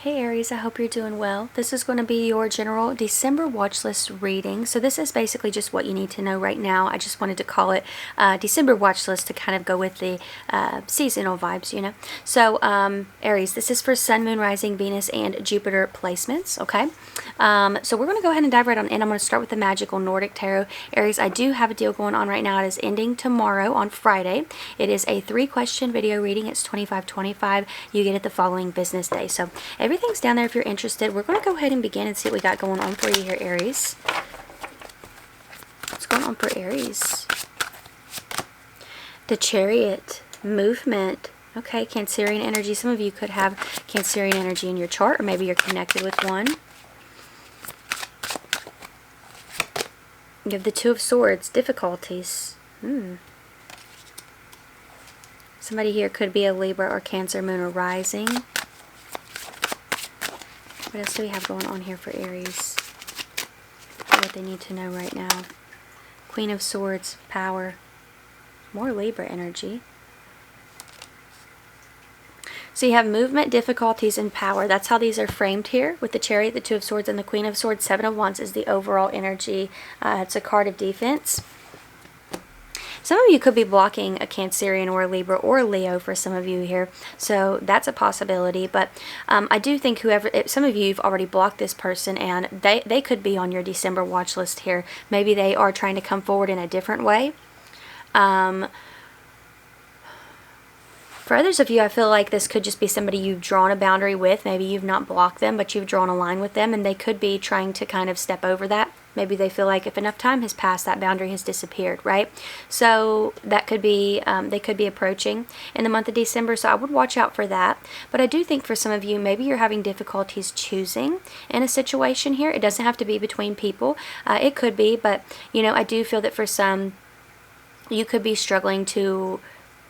Hey Aries, I hope you're doing well. This is going to be your general December watch list reading. So this is basically just what you need to know right now. I just wanted to call it December watch list to kind of go with the seasonal vibes, you know. So Aries, this is for Sun, Moon, Rising, Venus, and Jupiter placements, okay? So we're going to go ahead and dive right on in. I'm going to start with the Magical Nordic Tarot. Aries, I do have a deal going on right now. It is ending tomorrow on Friday. It is a 3-question video reading. It's $25.25. You get it the following business day. So everything's down there if you're interested. We're going to go ahead and begin and see what we got going on for you here, Aries. What's going on for Aries? The Chariot, movement. Okay, Cancerian energy. Some of you could have Cancerian energy in your chart, or maybe you're connected with one. You have the Two of Swords, difficulties. Somebody here could be a Libra or Cancer, Moon, or Rising. What else do we have going on here for Aries? What they need to know right now. Queen of Swords, power. More Libra energy. So you have movement, difficulties, and power. That's how these are framed here with the Chariot, the Two of Swords, and the Queen of Swords. 7 of Wands is the overall energy. It's a card of defense. Some of you could be blocking a Cancerian or a Libra or a Leo for some of you here. So that's a possibility. But I do think some of you have already blocked this person, and they could be on your December watch list here. Maybe they are trying to come forward in a different way. For others of you, I feel like this could just be somebody you've drawn a boundary with. Maybe you've not blocked them, but you've drawn a line with them, and they could be trying to kind of step over that. Maybe they feel like if enough time has passed, that boundary has disappeared, right? So that could be, they could be approaching in the month of December, so I would watch out for that. But I do think for some of you, maybe you're having difficulties choosing in a situation here. It doesn't have to be between people. It could be, but, you know, I do feel that for some, you could be struggling to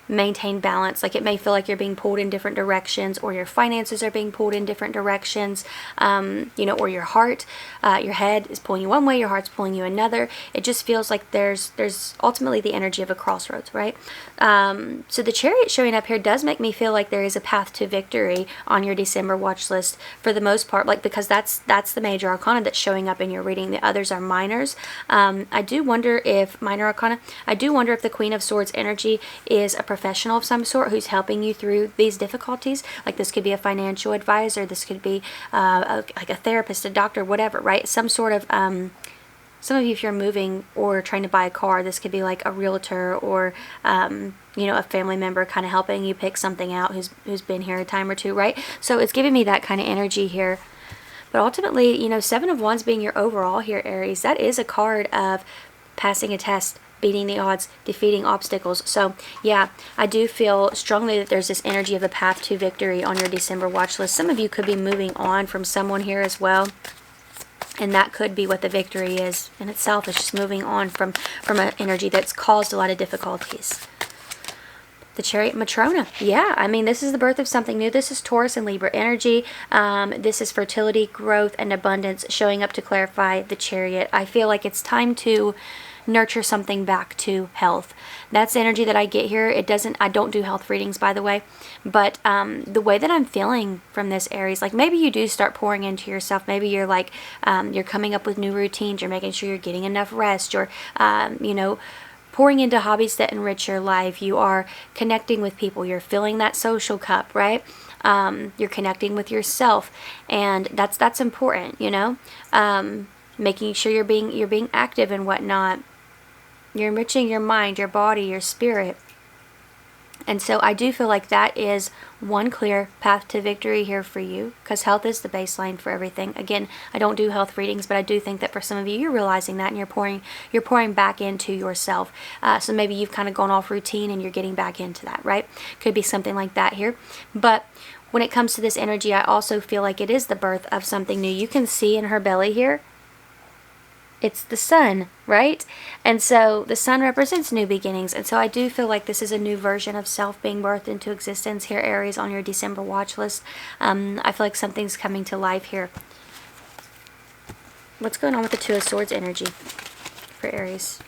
maintain balance. Like it may feel like you're being pulled in different directions, or your finances are being pulled in different directions, you know, or your heart, your head is pulling you one way, your heart's pulling you another. It just feels like there's ultimately the energy of a crossroads, right? So the Chariot showing up here does make me feel like there is a path to victory on your December watch list for the most part, like because that's the major arcana that's showing up in your reading. The others are minors. I do wonder if minor arcana, I do wonder if the Queen of Swords energy is a professional of some sort who's helping you through these difficulties. Like this could be a financial advisor, this could be like a therapist, a doctor, whatever, right? Some sort of some of you, if you're moving or trying to buy a car, this could be like a realtor or you know, a family member kind of helping you pick something out who's been here a time or two, right? So it's giving me that kind of energy here. But ultimately, you know, 7 of Wands being your overall here, Aries, that is a card of passing a test, beating the odds, defeating obstacles. So yeah, I do feel strongly that there's this energy of a path to victory on your December watch list. Some of you could be moving on from someone here as well, and that could be what the victory is in itself. It's just moving on from an energy that's caused a lot of difficulties. The Chariot, Matrona. Yeah, I mean, this is the birth of something new. This is Taurus and Libra energy. This is fertility, growth, and abundance showing up to clarify the Chariot. I feel like it's time to nurture something back to health. That's the energy that I get here. I don't do health readings, by the way, but the way that I'm feeling from this, Aries, like maybe you do start pouring into yourself. Maybe you're like, you're coming up with new routines. You're making sure you're getting enough rest. You're, you know, pouring into hobbies that enrich your life. You are connecting with people. You're filling that social cup, right? You're connecting with yourself, and that's important, you know. Making sure you're being active and whatnot. You're enriching your mind, your body, your spirit. And so I do feel like that is one clear path to victory here for you, because health is the baseline for everything. Again, I don't do health readings, but I do think that for some of you, you're realizing that, and you're pouring back into yourself. So maybe you've kind of gone off routine and you're getting back into that, right? Could be something like that here. But when it comes to this energy, I also feel like it is the birth of something new. You can see in her belly here, it's the sun, right? And so the sun represents new beginnings. And so I do feel like this is a new version of self being birthed into existence here, Aries, on your December watch list. I feel like something's coming to life here. What's going on with the Two of Swords energy for Aries?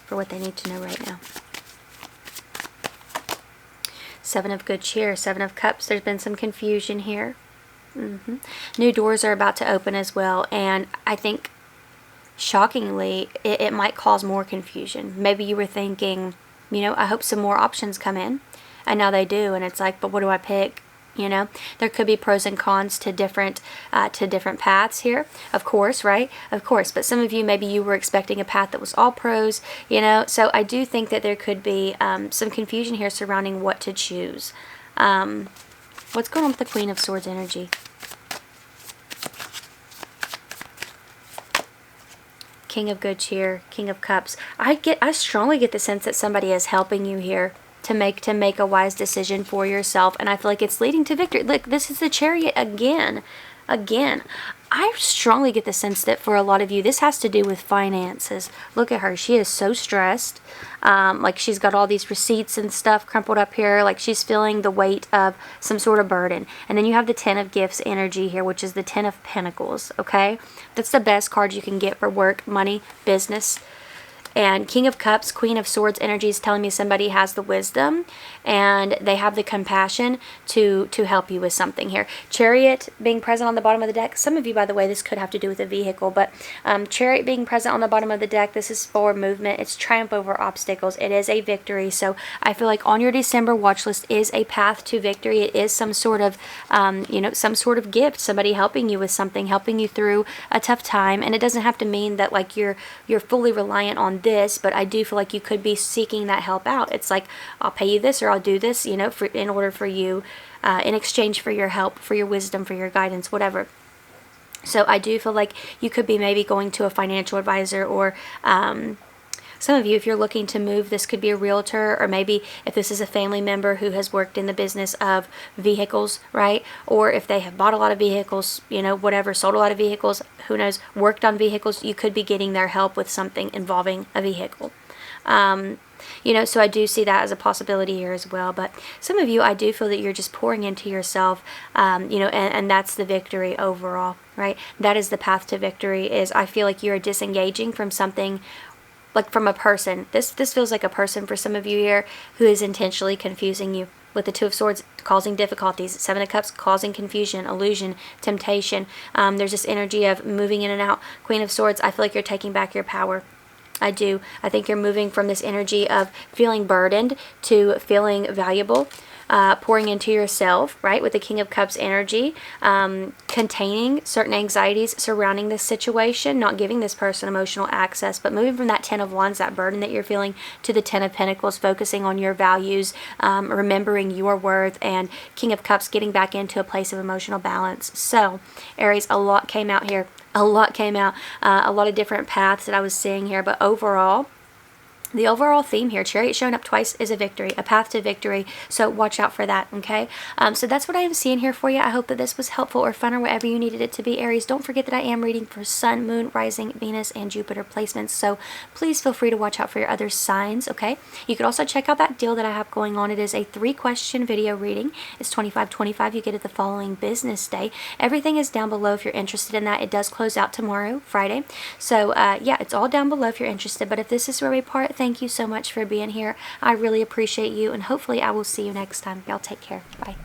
For what they need to know right now. 7 of Good Cheer, 7 of Cups. There's been some confusion here. New doors are about to open as well, and I think, shockingly, it might cause more confusion. Maybe you were thinking, you know, I hope some more options come in, and now they do, and it's like, but what do I pick? You know, there could be pros and cons to different paths here, of course, right? Of course, but some of you, maybe you were expecting a path that was all pros, you know, so I do think that there could be some confusion here surrounding what to choose. What's going on with the Queen of Swords energy? King of Good Cheer, King of Cups. I strongly get the sense that somebody is helping you here to make a wise decision for yourself, and I feel like it's leading to victory. Look, this is the Chariot again. I strongly get the sense that for a lot of you, this has to do with finances. Look at her. She is so stressed. Like she's got all these receipts and stuff crumpled up here. Like she's feeling the weight of some sort of burden. And then you have the Ten of Gifts energy here, which is the Ten of Pentacles, okay? That's the best card you can get for work, money, business. And King of Cups, Queen of Swords energy is telling me somebody has the wisdom and they have the compassion to help you with something here. Chariot being present on the bottom of the deck. Some of you, by the way, this could have to do with a vehicle, but Chariot being present on the bottom of the deck, this is for movement. It's triumph over obstacles. It is a victory. So I feel like on your December watch list is a path to victory. It is some sort of, you know, some sort of gift, somebody helping you with something, helping you through a tough time. And it doesn't have to mean that like you're fully reliant on this, but I do feel like you could be seeking that help out. It's like, I'll pay you this or I'll do this, you know, in order for you, in exchange for your help, for your wisdom, for your guidance, whatever. So I do feel like you could be maybe going to a financial advisor, or some of you, if you're looking to move, this could be a realtor, or maybe if this is a family member who has worked in the business of vehicles, right? Or if they have bought a lot of vehicles, you know, whatever, sold a lot of vehicles, who knows, worked on vehicles, you could be getting their help with something involving a vehicle. You know, so I do see that as a possibility here as well. But some of you, I do feel that you're just pouring into yourself, you know, and that's the victory overall, right? That is the path to victory. Is I feel like you're disengaging from something, like from a person. This feels like a person for some of you here who is intentionally confusing you. With the Two of Swords causing difficulties, Seven of Cups causing confusion, illusion, temptation. There's this energy of moving in and out. Queen of Swords, I feel like you're taking back your power. I do. I think you're moving from this energy of feeling burdened to feeling valuable, pouring into yourself, right, with the King of Cups energy, containing certain anxieties surrounding this situation, not giving this person emotional access, but moving from that Ten of Wands, that burden that you're feeling, to the Ten of Pentacles, focusing on your values, remembering your worth, and King of Cups getting back into a place of emotional balance. So, Aries, a lot came out here. A lot came out, a lot of different paths that I was seeing here, but overall, the overall theme here, Chariot showing up twice, is a victory, a path to victory. So watch out for that, okay? So that's what I am seeing here for you. I hope that this was helpful or fun or whatever you needed it to be, Aries. Don't forget that I am reading for Sun, Moon, Rising, Venus, and Jupiter placements. So please feel free to watch out for your other signs, okay? You could also check out that deal that I have going on. It is a 3-question video reading. It's $25.25. You get it the following business day. Everything is down below if you're interested in that. It does close out tomorrow, Friday. So yeah, it's all down below if you're interested. But if this is where we part, thank you so much for being here. I really appreciate you, and hopefully I will see you next time. Y'all take care. Bye.